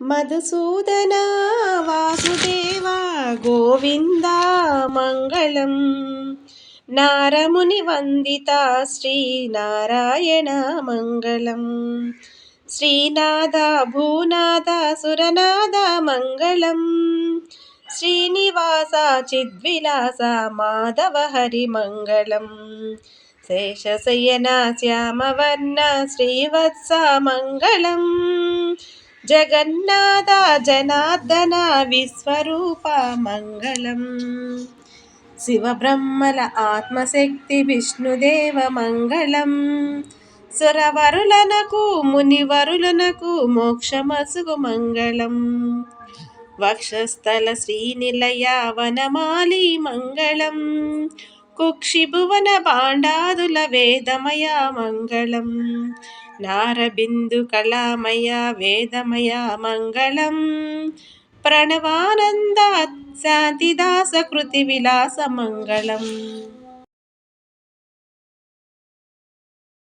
మధుసూదన వాసుదేవ గోవింద మంగళం. నారముని వందిత శ్రీనారాయణ మంగళం. శ్రీనాథ భూనాథ సురనాథ మంగళం. శ్రీనివాస చిద్విలాస మాధవ హరి మంగళం. శేషశయన శ్యామవర్ణ శ్రీవత్స మంగళం. జగన్నాథ జనార్దన విశ్వరూప మంగళం. శివబ్రహ్మల ఆత్మశక్తి విష్ణుదేవ మంగళం. సురవరులనకు మునివరులనకు మోక్షమసుగు మంగళం. వక్షస్థల శ్రీనిలయ వనమాలి మంగళం. కుక్షిభువన భాండాదుల వేదమయ మంగళం. నారబిందు కళామయ వేదమయ మంగళం. ప్రణవానంద శాంతిదాస కృతి విలాస మంగళం.